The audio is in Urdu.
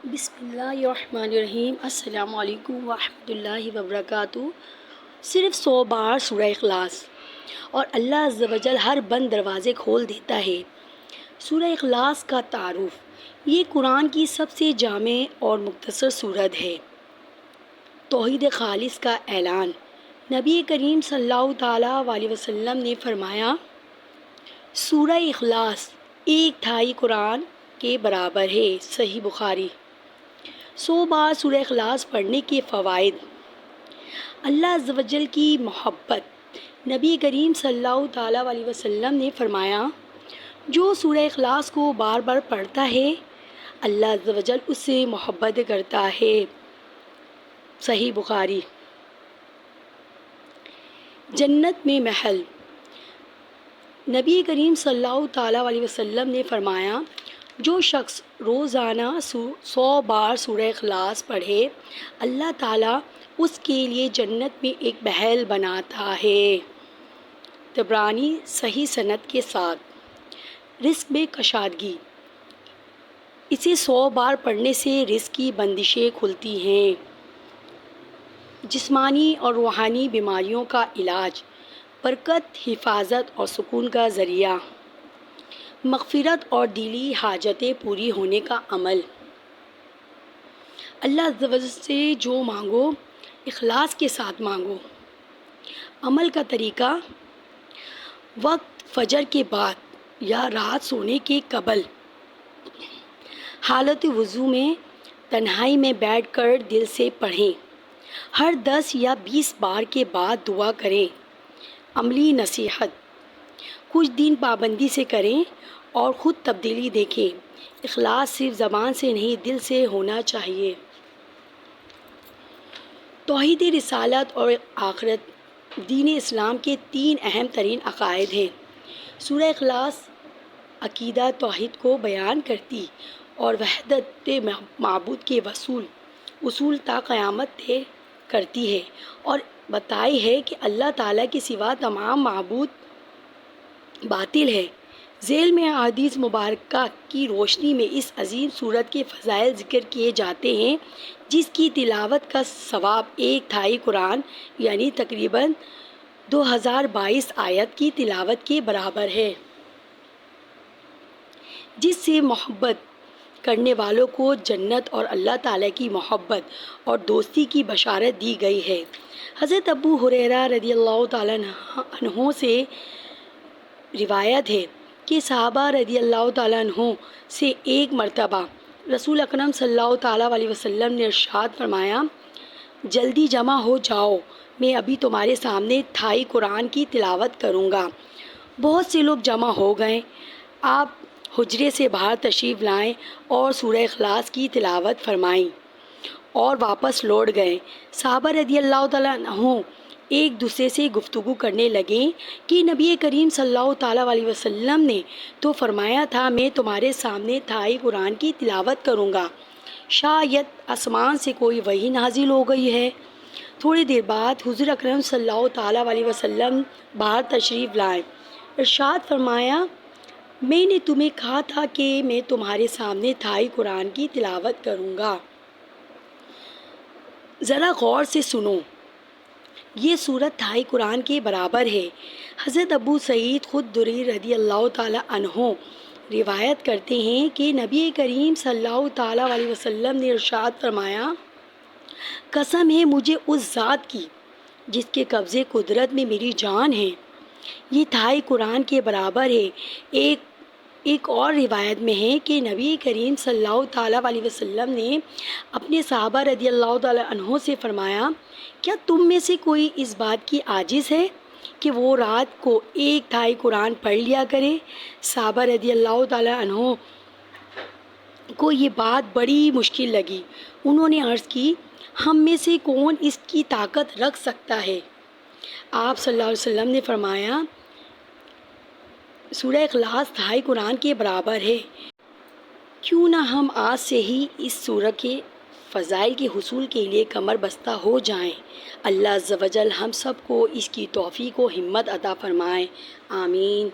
بسم اللہ الرحمن الرحیم۔ السلام علیکم ورحمۃ اللہ وبرکاتہ۔ صرف 100 بار سورہ اخلاص اور اللہ عز و جل ہر بند دروازے کھول دیتا ہے۔ سورہ اخلاص کا تعارف، یہ قرآن کی سب سے جامع اور مختصر سورت ہے۔ توحید خالص کا اعلان۔ نبی کریم صلی اللہ تعالیٰ علیہ وسلم نے فرمایا، سورہ اخلاص 1/3 قرآن کے برابر ہے۔ صحیح بخاری۔ 100 بار سورہ اخلاص پڑھنے کے فوائد۔ اللہ عز و جل کی محبت۔ نبی کریم صلی اللہ تعالیٰ علیہ وسلم نے فرمایا، جو سورہ اخلاص کو بار بار پڑھتا ہے اللہ عز و جل اس سے محبت کرتا ہے۔ صحیح بخاری۔ جنت میں محل۔ نبی کریم صلی اللہ تعالیٰ علیہ وسلم نے فرمایا، جو شخص روزانہ 100 بار سورہ اخلاص پڑھے اللہ تعالیٰ اس کے لیے جنت میں ایک محل بناتا ہے۔ طبرانی صحیح سند کے ساتھ۔ رزق میں کشادگی۔ اسے 100 بار پڑھنے سے رزق کی بندشیں کھلتی ہیں۔ جسمانی اور روحانی بیماریوں کا علاج، برکت، حفاظت اور سکون کا ذریعہ، مغفرت اور دلی حاجتیں پوری ہونے کا عمل۔ اللہ عز و جل سے جو مانگو اخلاص کے ساتھ مانگو۔ عمل کا طریقہ، وقت فجر کے بعد یا رات سونے کے قبل حالت وضو میں تنہائی میں بیٹھ کر دل سے پڑھیں۔ ہر 10 یا 20 بار کے بعد دعا کریں۔ عملی نصیحت، کچھ دن پابندی سے کریں اور خود تبدیلی دیکھیں۔ اخلاص صرف زبان سے نہیں دل سے ہونا چاہیے۔ توحید رسالت اور آخرت۔ دین اسلام کے 3 اہم ترین عقائد ہیں۔ سورہ اخلاص عقیدہ توحید کو بیان کرتی اور وحدت معبود کے اصول تا قیامت طے کرتی ہے اور بتائی ہے کہ اللہ تعالیٰ کے سوا تمام معبود باطل ہے۔ ذیل میں احادیث مبارکہ کی روشنی میں اس عظیم سورت کے فضائل ذکر کیے جاتے ہیں، جس کی تلاوت کا ثواب 1/3 قرآن یعنی تقریباً 2022 آیت کی تلاوت کے برابر ہے، جس سے محبت کرنے والوں کو جنت اور اللہ تعالیٰ کی محبت اور دوستی کی بشارت دی گئی ہے۔ حضرت ابو ہریرہ رضی اللہ تعالیٰ عنہ سے روایت ہے کہ صحابہ رضی اللہ تعالیٰ عنہ سے ایک مرتبہ رسول اکرم صلی اللہ تعالیٰ علیہ وسلم نے ارشاد فرمایا، جلدی جمع ہو جاؤ، میں ابھی تمہارے سامنے 1/3 قرآن کی تلاوت کروں گا۔ بہت سے لوگ جمع ہو گئے۔ آپ حجرے سے باہر تشریف لائیں اور سورہ اخلاص کی تلاوت فرمائیں اور واپس لوٹ گئے۔ صحابہ رضی اللہ تعالیٰ عنہ ایک دوسرے سے گفتگو کرنے لگے کہ نبی کریم صلی اللہ تعالیٰ علیہ وسلم نے تو فرمایا تھا میں تمہارے سامنے 1/3 قرآن کی تلاوت کروں گا، شاید آسمان سے کوئی وحی نازل ہو گئی ہے۔ تھوڑی دیر بعد حضور اکرم صلی اللہ تعالیٰ علیہ وسلم باہر تشریف لائے۔ ارشاد فرمایا، میں نے تمہیں کہا تھا کہ میں تمہارے سامنے 1/3 قرآن کی تلاوت کروں گا، ذرا غور سے سنو۔ یہ سورت 1/2 قرآن کے برابر ہے۔ حضرت ابو سعید خدری رضی اللہ تعالیٰ عنہ روایت کرتے ہیں کہ نبی کریم صلی اللہ تعالیٰ علیہ وسلم نے ارشاد فرمایا، قسم ہے مجھے اس ذات کی جس کے قبضے قدرت میں میری جان ہے، یہ 1/2 قرآن کے برابر ہے۔ ایک اور روایت میں ہے کہ نبی کریم صلی اللہ تعالیٰ علیہ وسلم نے اپنے صحابہ رضی اللہ تعالیٰ عنہ سے فرمایا، کیا تم میں سے کوئی اس بات کی عاجز ہے کہ وہ رات کو 1/2 قرآن پڑھ لیا کرے؟ صحابہ رضی اللہ تعالیٰ عنہ کو یہ بات بڑی مشکل لگی۔ انہوں نے عرض کی، ہم میں سے کون اس کی طاقت رکھ سکتا ہے؟ آپ صلی اللہ علیہ وسلم نے فرمایا، سورہ اخلاص 1/2 قرآن کے برابر ہے۔ کیوں نہ ہم آج سے ہی اس سورہ کے فضائل کے حصول کے لیے کمر بستہ ہو جائیں۔ اللہ عز و جل ہم سب کو اس کی توفیق و ہمت عطا فرمائے۔ آمین۔